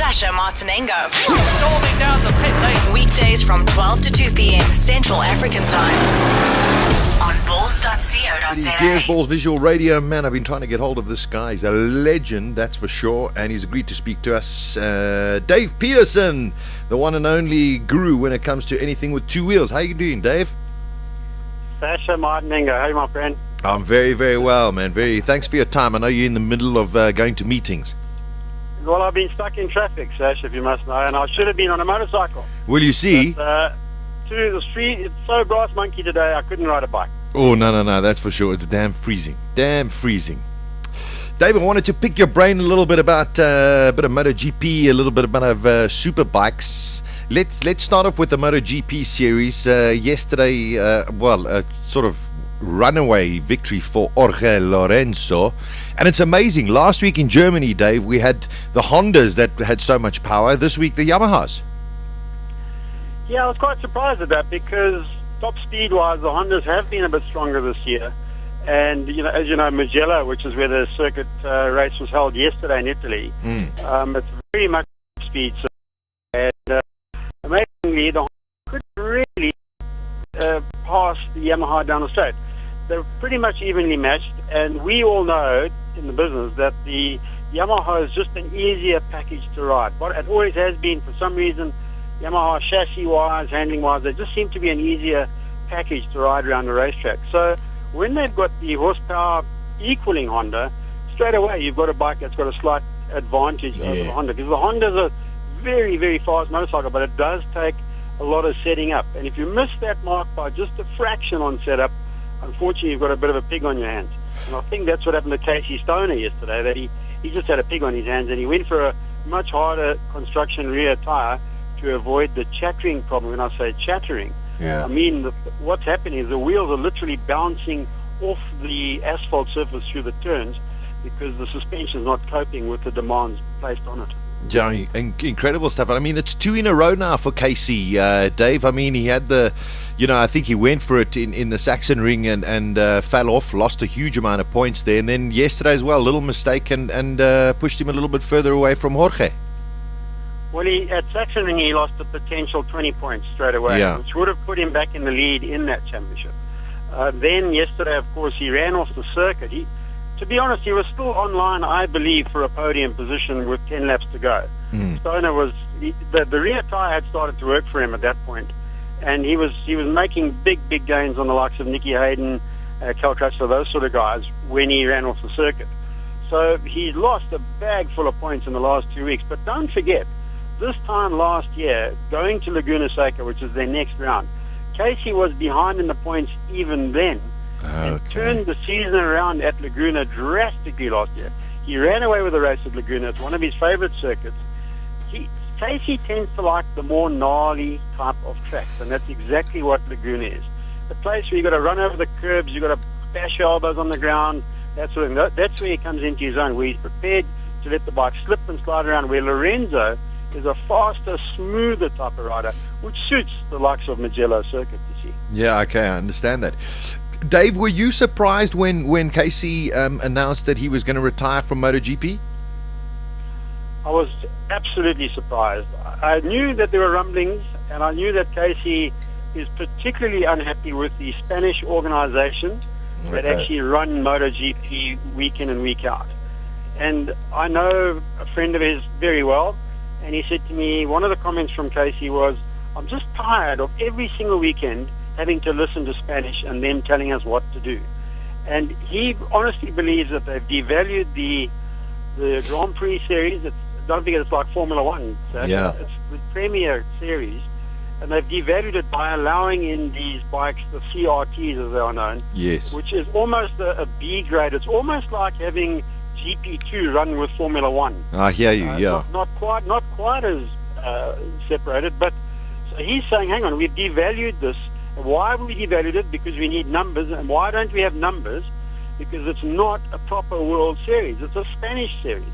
Sasha Martinengo. Storming down the pit lane. Weekdays from 12 to 2 p.m. Central African Time. On balls.co.za. Gears Balls Visual Radio. Man, I've been trying to get hold of this guy. He's a legend, that's for sure. And he's agreed to speak to us. Dave Peterson, the one and only guru when it comes to anything with two wheels. How you doing, Dave? Sasha Martinengo. Hey, my friend. I'm very, very well, man. Thanks for your time. I know you're in the middle of going to meetings. Well, I've been stuck in traffic, Sasha, if you must know, and I should have been on a motorcycle. Will you see? But, to the street, it's so brass monkey today, I couldn't ride a bike. Oh, no, that's for sure. It's damn freezing. Dave, I wanted to pick your brain a little bit about a bit of MotoGP, a little bit about super bikes. Let's start off with the MotoGP series. Yesterday, a sort of runaway victory for Jorge Lorenzo. And it's amazing. Last week in Germany, Dave, we had the Hondas that had so much power. This week, the Yamahas. Yeah, I was quite surprised at that because top speed-wise, the Hondas have been a bit stronger this year. And, as you know, Mugello, which is where the circuit race was held yesterday in Italy, it's very much speed. And amazingly, the Honda couldn't really pass the Yamaha down the straight. They're pretty much evenly matched, and we all know in the business that the Yamaha is just an easier package to ride. But it always has been, for some reason. Yamaha chassis-wise, handling-wise, they just seem to be an easier package to ride around the racetrack. So when they've got the horsepower equaling Honda, straight away you've got a bike that's got a slight advantage over the Honda. Because the Honda's a very, very fast motorcycle, but it does take a lot of setting up. And if you miss that mark by just a fraction on setup, unfortunately you've got a bit of a pig on your hands. And I think that's what happened to Casey Stoner yesterday, that he just had a pig on his hands, and he went for a much harder construction rear tyre to avoid the chattering problem. When I say chattering, I mean what's happening is the wheels are literally bouncing off the asphalt surface through the turns because the suspension is not coping with the demands placed on it. Yeah, incredible stuff. I mean, it's two in a row now for Casey, Dave. I mean, he had I think he went for it in the Saxon ring and fell off, lost a huge amount of points there. And then yesterday as well, a little mistake and pushed him a little bit further away from Jorge. Well, at Saxon ring, he lost a potential 20 points straight away, which would have put him back in the lead in that championship. Then yesterday, of course, he ran off the circuit. To be honest, he was still online, I believe, for a podium position with 10 laps to go. Stoner was the rear tyre had started to work for him at that point, and he was making big gains on the likes of Nicky Hayden, Cal Crutchlow, those sort of guys when he ran off the circuit. So he lost a bag full of points in the last 2 weeks. But don't forget, this time last year, going to Laguna Seca, which is their next round, Casey was behind in the points even then. And turned the season around at Laguna drastically last year. He ran away with the race at Laguna. It's one of his favorite circuits. Casey tends to like the more gnarly type of tracks, and that's exactly what Laguna is. The place where you've got to run over the curbs, you've got to bash your elbows on the ground, that sort of thing. That's where he comes into his own, where he's prepared to let the bike slip and slide around, where Lorenzo is a faster, smoother type of rider, which suits the likes of Mugello circuit, you see. Yeah, okay, I understand that. Dave, were you surprised when Casey announced that he was going to retire from MotoGP? I was absolutely surprised. I knew that there were rumblings, and I knew that Casey is particularly unhappy with the Spanish organization that actually run MotoGP week in and week out. And I know a friend of his very well, and he said to me, one of the comments from Casey was, I'm just tired of every single weekend having to listen to Spanish and them telling us what to do. And he honestly believes that they've devalued the Grand Prix series. Don't forget, it's like Formula One. So it's the premier series. And they've devalued it by allowing in these bikes, the CRTs as they are known, which is almost a B grade. It's almost like having GP2 run with Formula One. I hear you, Not quite as separated, but so he's saying, hang on, we've devalued this. Why have we devalued it? Because we need numbers. And why don't we have numbers? Because it's not a proper World Series. It's a Spanish series.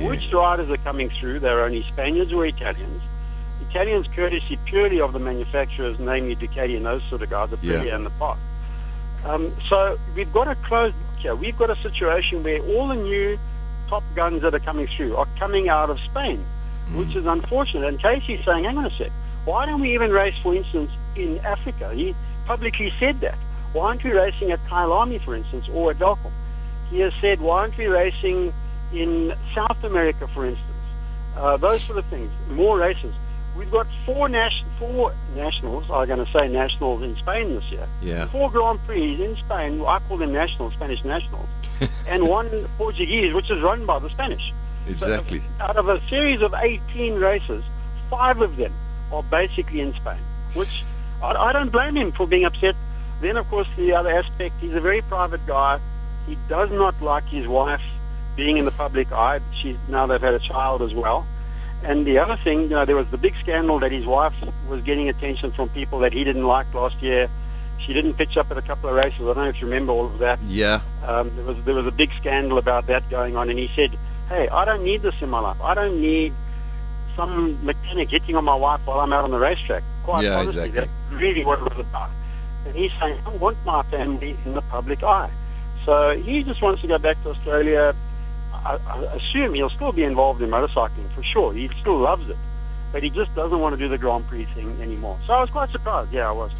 Which riders are coming through? They're only Spaniards or Italians. Italians, courtesy purely of the manufacturers, namely Ducati and those sort of guys, Aprilia in the past. So we've got a closed book here. We've got a situation where all the new top guns that are coming through are coming out of Spain. which is unfortunate. And Casey's saying, hang on a sec, why don't we even race, for instance, in Africa? He publicly said that. Why aren't we racing at Kailami, for instance, or at Velkom? He has said, why aren't we racing in South America, for instance? Those sort of things, more races. We've got four nationals, I'm going to say nationals in Spain this year. Yeah. 4 Grand Prix in Spain, I call them nationals, Spanish nationals, and 1 Portuguese, which is run by the Spanish. Exactly. So out of a series of 18 races, 5 of them are basically in Spain, which I don't blame him for being upset. Then, of course, the other aspect, he's a very private guy. He does not like his wife being in the public eye. Now they've had a child as well. And the other thing, there was the big scandal that his wife was getting attention from people that he didn't like last year. She didn't pitch up at a couple of races. I don't know if you remember all of that. Yeah. There was a big scandal about that going on, and he said, hey, I don't need this in my life. I don't need some mechanic hitting on my wife while I'm out on the racetrack. Quite honestly, exactly. That's really what it was about. And he's saying, I want my family in the public eye. So he just wants to go back to Australia. I assume he'll still be involved in motorcycling for sure. He still loves it, but he just doesn't want to do the Grand Prix thing anymore. So I was quite surprised. Yeah, I was.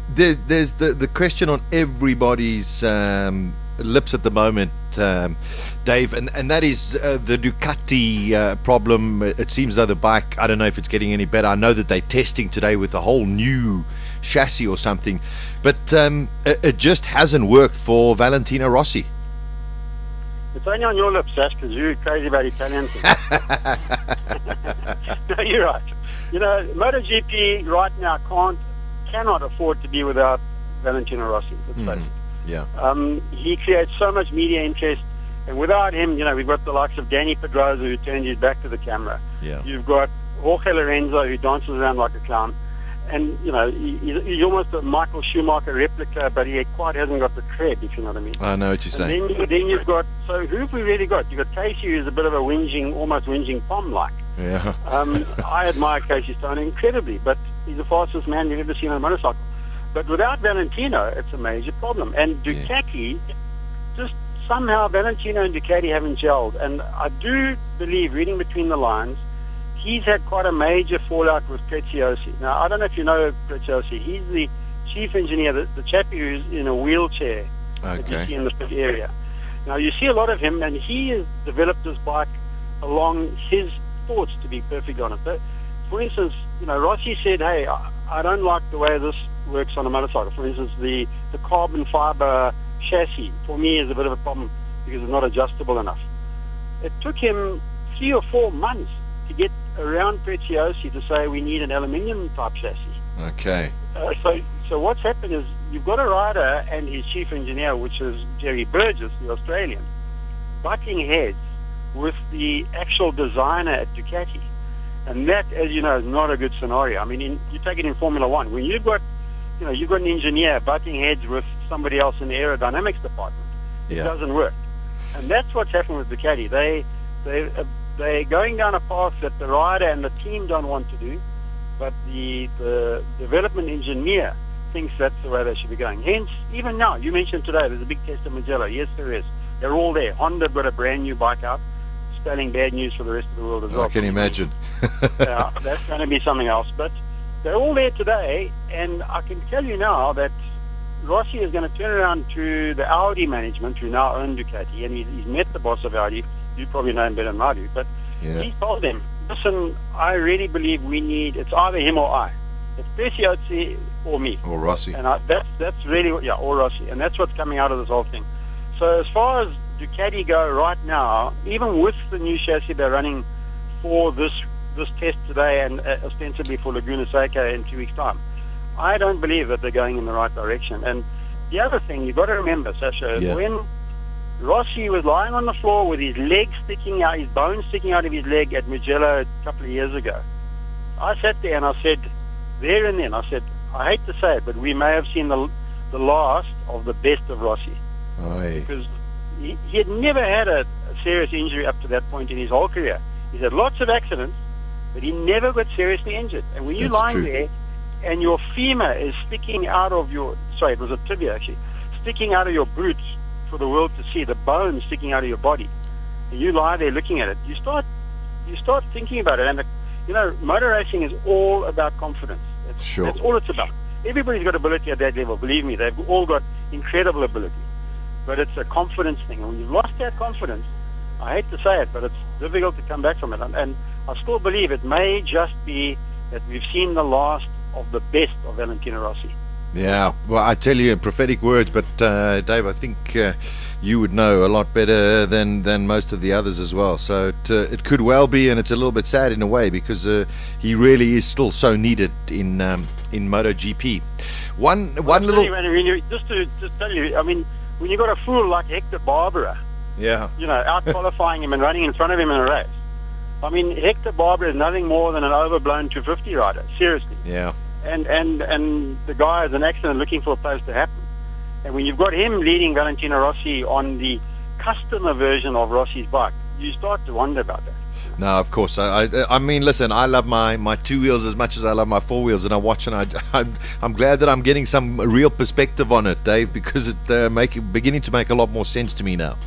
There's the question on everybody's lips at the moment, Dave, and that is the Ducati problem. It seems though the bike, I don't know if it's getting any better. I know that they're testing today with a whole new chassis or something, but it just hasn't worked for Valentino Rossi. It's only on your lips, Sash, because you're crazy about Italian things. No, you're right. MotoGP right now cannot afford to be without Valentino Rossi. Let's face it. Yeah. He creates so much media interest, and without him, we've got the likes of Danny Pedrosa, who turns his back to the camera. Yeah. You've got Jorge Lorenzo, who dances around like a clown. And, he's almost a Michael Schumacher replica, but he quite hasn't got the cred, if you know what I mean. I know what you're saying. Then you've got, so who have we really got? You've got Casey, who's a bit of a almost whinging Pom-like. Yeah. I admire Casey Stone incredibly, but he's the fastest man you've ever seen on a motorcycle. But without Valentino, it's a major problem. And Ducati, just somehow Valentino and Ducati haven't gelled. And I do believe, reading between the lines, he's had quite a major fallout with Preziosi. Now, I don't know if you know Preziosi. He's the chief engineer, the chappie who's in a wheelchair that you see in the pit area. Now, you see a lot of him, and he has developed this bike along his thoughts, to be perfectly honest. For instance, Rossi said, hey, I don't like the way this works on a motorcycle. For instance, the carbon fiber chassis, for me, is a bit of a problem because it's not adjustable enough. It took him 3 or 4 months to get around Preziosi to say we need an aluminium type chassis. Okay. So what's happened is you've got a rider and his chief engineer, which is Jerry Burgess, the Australian, butting heads with the actual designer at Ducati. And that, as you know, is not a good scenario. I mean, you take it in Formula One. When you've got an engineer butting heads with somebody else in the aerodynamics department, it doesn't work. And that's what's happened with Ducati. They're going down a path that the rider and the team don't want to do, but the development engineer thinks that's the way they should be going. Hence, even now, you mentioned today, there's a big test of Mugello. Yes, there is. They're all there. Honda got a brand new bike out, spelling bad news for the rest of the world as well. I can imagine. Yeah, that's going to be something else. But they're all there today, and I can tell you now that Rossi is going to turn around to the Audi management, who now own Ducati, and he's met the boss of Audi. You probably know him better than I do, but he told them, listen, I really believe it's either him or I. It's Preziosi or me. Or Rossi. And that's really or Rossi. And that's what's coming out of this whole thing. So as far as Ducati go right now, even with the new chassis they're running for this test today and ostensibly for Laguna Seca in 2 weeks' time, I don't believe that they're going in the right direction. And the other thing you've got to remember, Sasha, is when Rossi was lying on the floor with his leg sticking out, his bone sticking out of his leg at Mugello a couple of years ago, I sat there and I said, there and then, I said, I hate to say it, but we may have seen the last of the best of Rossi. Aye. Because he had never had a serious injury up to that point in his whole career. He's had lots of accidents, but he never got seriously injured. And when you're lying there and your femur is sticking out of it was a tibia actually, sticking out of your boot for the world to see, the bone sticking out of your body, and you lie there looking at it, you start you start thinking about it, and motor racing is all about confidence. That's all it's about. Everybody's got ability at that level. Believe me, they've all got incredible ability, but it's a confidence thing. And when you've lost that confidence, I hate to say it, but it's difficult to come back from it. And I still believe it may just be that we've seen the last of the best of Valentino Rossi. Yeah, well, I tell you, prophetic words, but Dave, I think you would know a lot better than most of the others as well. So it could well be, and it's a little bit sad in a way because he really is still so needed in MotoGP. One little. Just to tell you, I mean, when you got a fool like Hector Barbera, out qualifying him and running in front of him in a race. I mean, Hector Barbera is nothing more than an overblown 250 rider. Seriously. Yeah. And the guy is an accident looking for a place to happen. And when you've got him leading Valentino Rossi on the customer version of Rossi's bike, you start to wonder about that. No, of course. I mean, listen, I love my two wheels as much as I love my four wheels, and I watch, and I'm glad that I'm getting some real perspective on it, Dave, because it's beginning to make a lot more sense to me now.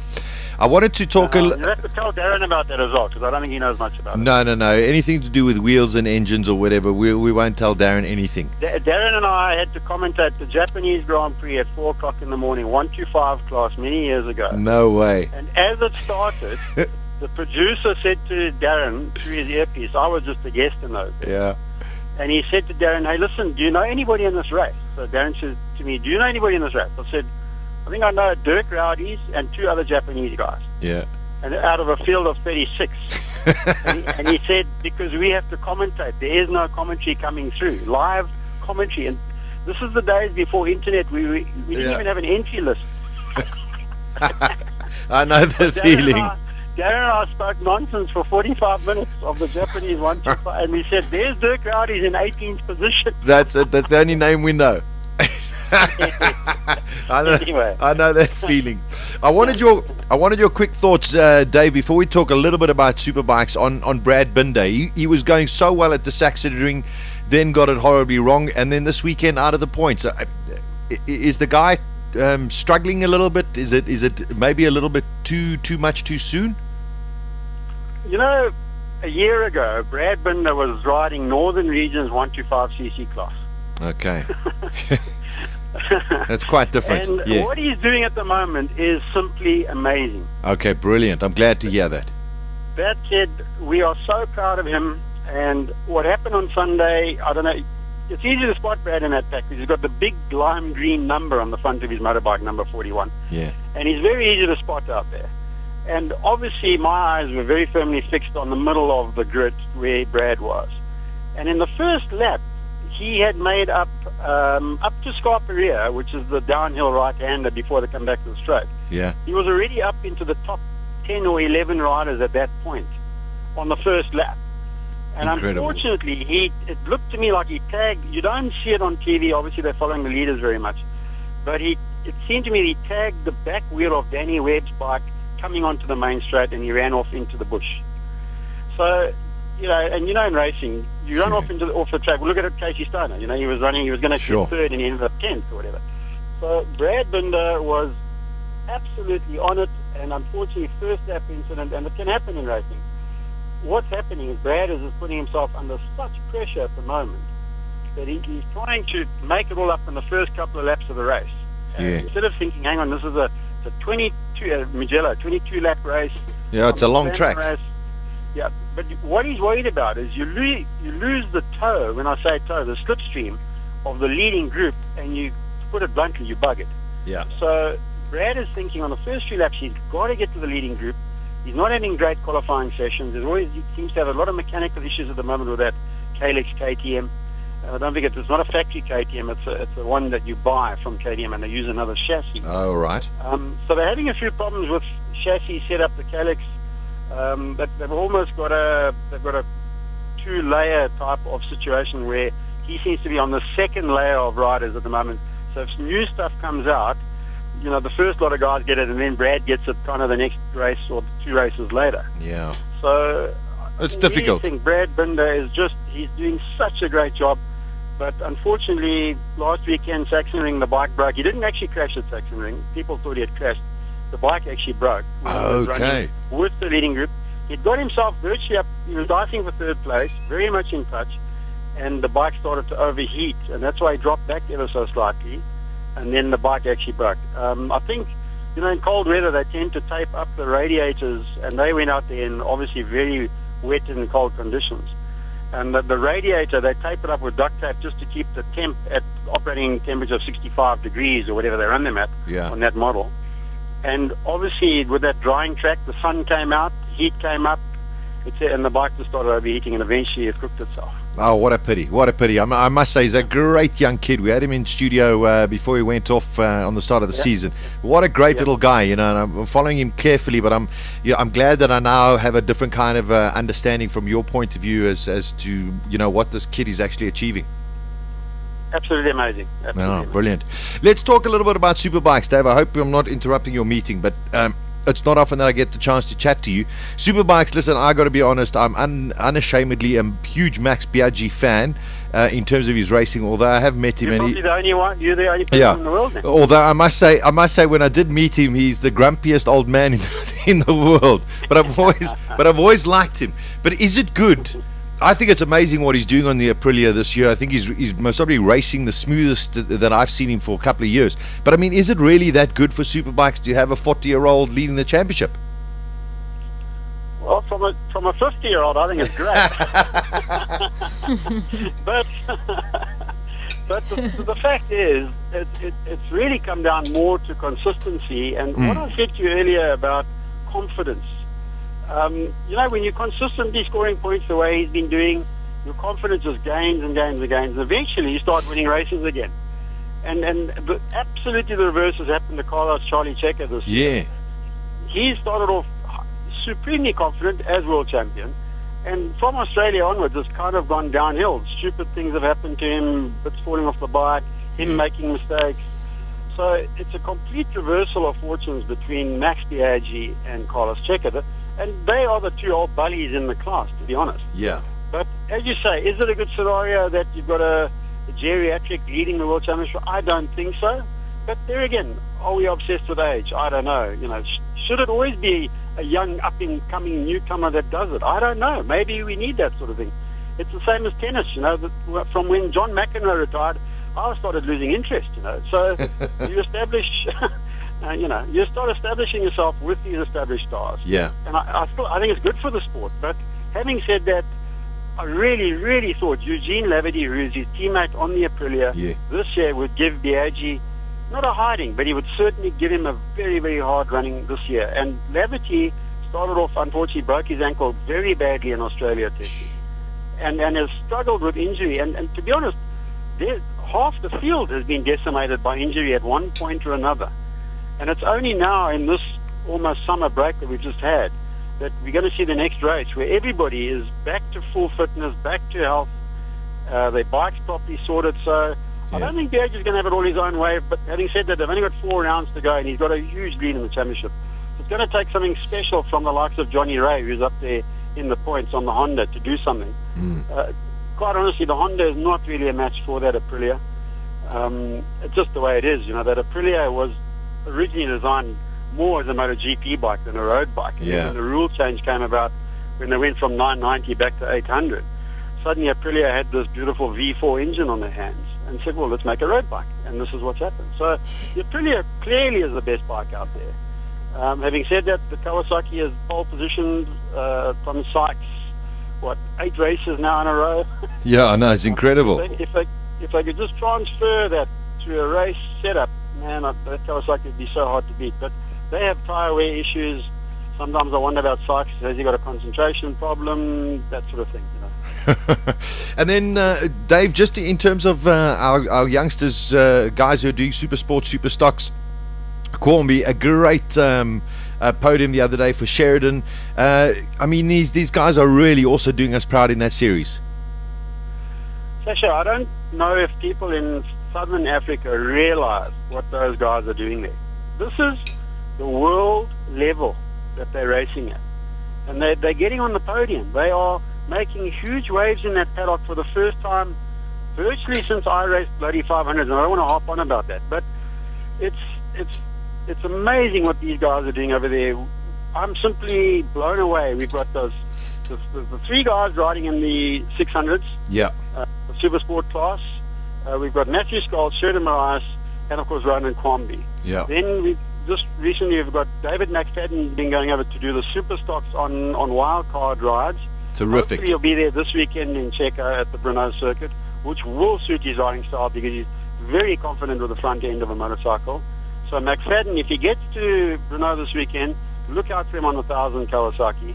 I wanted to talk you have to tell Darren about that as well, because I don't think he knows much about it. No. Anything to do with wheels and engines or whatever, we won't tell Darren anything. Darren and I had to commentate the Japanese Grand Prix at 4 o'clock in the morning, 125 class, many years ago. No way. And as it started, the producer said to Darren through his earpiece, I was just a guest in those days. Yeah. And he said to Darren, hey, listen, do you know anybody in this race? So Darren says to me, do you know anybody in this race? I said, I think I know Dirk Rowdies and 2 other Japanese guys. Yeah. And out of a field of 36. and he said, because we have to commentate. There is no commentary coming through. Live commentary. And this is the days before internet. We didn't even have an entry list. I know the feeling. Darren and I spoke nonsense for 45 minutes of the Japanese 125. And we said, there's Dirk Rowdies in 18th position. That's it. That's the only name we know. Anyway. I know that feeling. I wanted your quick thoughts, Dave, before we talk a little bit about superbikes on Brad Binder. He was going so well at the Saxony ring, then got it horribly wrong, and then this weekend out of the points. Is the guy struggling a little bit? Is it maybe a little bit too much too soon? A year ago, Brad Binder was riding Northern Region's 125cc class. Okay. That's quite different. And what he's doing at the moment is simply amazing. Okay, brilliant. I'm glad to hear that. That said, we are so proud of him. And what happened on Sunday, I don't know. It's easy to spot Brad in that pack because he's got the big lime green number on the front of his motorbike, number 41. Yeah. And he's very easy to spot out there. And obviously my eyes were very firmly fixed on the middle of the grid where Brad was. And in the first lap, he had made up to Scarperia, which is the downhill right-hander before they come back to the straight. Yeah. He was already up into the top 10 or 11 riders at that point on the first lap. And Incredible. Unfortunately, it looked to me like he tagged. You don't see it on TV. Obviously, they're following the leaders very much. But it seemed to me he tagged the back wheel of Danny Webb's bike coming onto the main straight, and he ran off into the bush. So, in racing, you run off the track. Well, look at Casey Stoner. He was running. He was going to get third, and he ended up 10th or whatever. So Brad Binder was absolutely on it, and unfortunately, first lap incident, and it can happen in racing. What's happening is Brad is putting himself under such pressure at the moment that he's trying to make it all up in the first couple of laps of the race. And instead of thinking, hang on, this is a 22 lap race. Yeah, it's a long track. Race. Yeah, but what he's worried about is you lose the toe. When I say toe, the slipstream of the leading group, and to put it bluntly, you bug it. Yeah. So Brad is thinking on the first 3 laps he's got to get to the leading group. He's not having great qualifying sessions. He seems to have a lot of mechanical issues at the moment with that Kalex KTM. Don't forget, it's not a factory KTM. It's a one that you buy from KTM, and they use another chassis. Oh, right. So they're having a few problems with chassis set up. The Kalex, they've almost got a 2-layer type of situation where he seems to be on the second layer of riders at the moment. So if new stuff comes out, the first lot of guys get it, and then Brad gets it kind of the next race or 2 races later. Yeah. So it's difficult. I think Brad Binder he's doing such a great job. But unfortunately, last weekend, Saxony Ring, the bike broke. He didn't actually crash at Saxony Ring. People thought he had crashed. The bike actually broke. Okay. With the leading group. He'd got himself virtually up. He was dicing for third place, very much in touch, and the bike started to overheat, and that's why he dropped back ever so slightly, and then the bike actually broke. I think, in cold weather they tend to tape up the radiators, and they went out there in obviously very wet and cold conditions. And the radiator, they tape it up with duct tape just to keep the temp at operating temperature of 65 degrees or whatever they run them at on that model. And obviously with that drying track, the sun came out, heat came up, and the bike just started overheating, and eventually it cooked itself. Oh, what a pity. What a pity. I must say, he's a great young kid. We had him in studio before he went off on the start of the season. What a great little guy, and I'm following him carefully, but I'm glad that I now have a different kind of understanding from your point of view as to, what this kid is actually achieving. Absolutely amazing. Absolutely Brilliant. Let's talk a little bit about superbikes, Dave. I hope I'm not interrupting your meeting, but it's not often that I get the chance to chat to you. Superbikes, listen, I got to be honest, I'm unashamedly a huge Max Biaggi fan in terms of his racing, although I have met him. You're probably the only one. You're the only person in the world now. Although I must say, when I did meet him, he's the grumpiest old man in the world. But I've always liked him. But is it good? I think it's amazing what he's doing on the Aprilia this year. I think he's most probably racing the smoothest that I've seen him for a couple of years. But I mean, is it really that good for superbikes to have a 40-year-old leading the championship? Well, from a 50-year-old, I think it's great. but the fact is, it's really come down more to consistency. And what I said to you earlier about confidence. When you're consistently scoring points the way he's been doing, your confidence just gains and gains and gains. And eventually, you start winning races again. And absolutely the reverse has happened to Carlos Charlie Checker this year. He started off supremely confident as world champion, and from Australia onwards, it's kind of gone downhill. Stupid things have happened to him, bits falling off the bike, him making mistakes. So it's a complete reversal of fortunes between Max Biaggi and Carlos Checker. And they are the two old bullies in the class, to be honest. Yeah. But as you say, is it a good scenario that you've got a geriatric leading the World Championship? I don't think so. But there again, are we obsessed with age? I don't know. Should it always be a young, up-and-coming newcomer that does it? I don't know. Maybe we need that sort of thing. It's the same as tennis, from when John McEnroe retired, I started losing interest, So you establish... you start establishing yourself with these established stars. Yeah. And I think it's good for the sport. But having said that, I really, really thought Eugene Laverty, who is his teammate on the Aprilia, this year would give Biaggi, not a hiding, but he would certainly give him a very, very hard running this year. And Laverty started off, unfortunately, broke his ankle very badly in Australia testing. And has struggled with injury. And to be honest, half the field has been decimated by injury at one point or another. And it's only now in this almost summer break that we've just had that we're going to see the next race where everybody is back to full fitness, back to health, their bike's properly sorted. So I don't think Biaggi's going to have it all his own way. But having said that, they've only got 4 rounds to go, and he's got a huge lead in the championship. So it's going to take something special from the likes of Johnny Ray, who's up there in the points on the Honda, to do something. Quite honestly, the Honda is not really a match for that Aprilia. It's just the way it is. That Aprilia was originally designed more as a MotoGP bike than a road bike. And when the rule change came about, when they went from 990 back to 800, suddenly Aprilia had this beautiful V4 engine on their hands and said, well, let's make a road bike. And this is what's happened. So the Aprilia clearly is the best bike out there. Having said that, the Kawasaki is pole positioned from Sykes, 8 races now in a row. Yeah, I know, it's incredible. If they could just transfer that to a race setup, man, that Kawasaki would be so hard to beat. But they have tyre wear issues. Sometimes I wonder about Sykes. Has he got a concentration problem? That sort of thing, And then, Dave, just in terms of our youngsters, guys who are doing super sports, super stocks, Cornby, a great podium the other day for Sheridan. I mean, these guys are really also doing us proud in that series. Sasha, I don't know if people in Southern Africa realize what those guys are doing there. This is the world level that they're racing at. And they're getting on the podium. They are making huge waves in that paddock for the first time virtually since I raced bloody 500s, and I don't want to harp on about that. But it's amazing what these guys are doing over there. I'm simply blown away. We've got the three guys riding in the 600s, Yeah. The super sport class. We've got Matthew Scholes, Sheridan Marias, and of course Ronan Kwambi. Yeah. Then we just recently we've got David McFadden been going over to do the super stocks on wild card rides. Terrific. Hopefully he'll be there this weekend in Checo at the Brno circuit, which will suit his riding style because he's very confident with the front end of a motorcycle. So McFadden, if he gets to Brno this weekend, look out for him on the 1000 Kawasaki.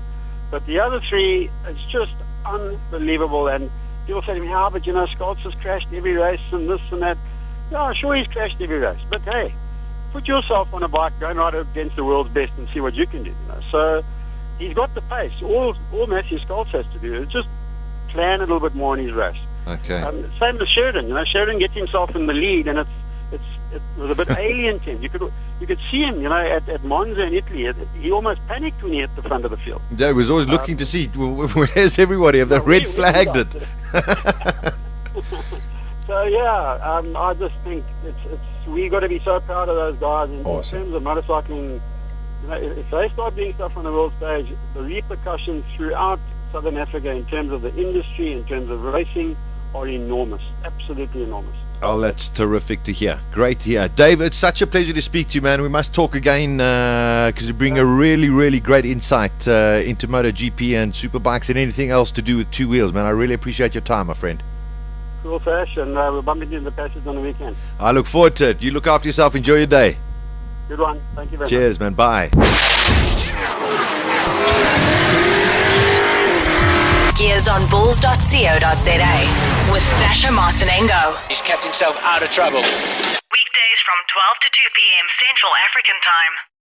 But the other three, it's just unbelievable. And people say to me, but Scholes has crashed every race and this and that. Yeah, sure he's crashed every race. But hey, put yourself on a bike, go and ride against the world's best and see what you can do. So he's got the pace. All Matthew Scholes has to do is just plan a little bit more in his race. Okay. Same with Sheridan. Sheridan gets himself in the lead, and it was a bit alien to him. You could see him, at Monza in Italy. He almost panicked when he hit the front of the field. Yeah, he was always looking to see where's everybody. Have they red flagged it? So yeah, I just think we got to be so proud of those guys in terms of motorcycling. If they start doing stuff on the world stage, the repercussions throughout Southern Africa in terms of the industry, in terms of racing, are enormous. Absolutely enormous. Oh, that's terrific to hear. Great to hear. Dave, it's such a pleasure to speak to you, man. We must talk again because you bring a really, really great insight into MotoGP and superbikes and anything else to do with two wheels, man. I really appreciate your time, my friend. Cool, Sash, and we'll bump into you in the passage on the weekend. I look forward to it. You look after yourself. Enjoy your day. Good one. Thank you very much. Cheers, man. Bye. Gears on bulls.co.za with Sasha Martinengo. He's kept himself out of trouble. Weekdays from 12 to 2 p.m. Central African Time.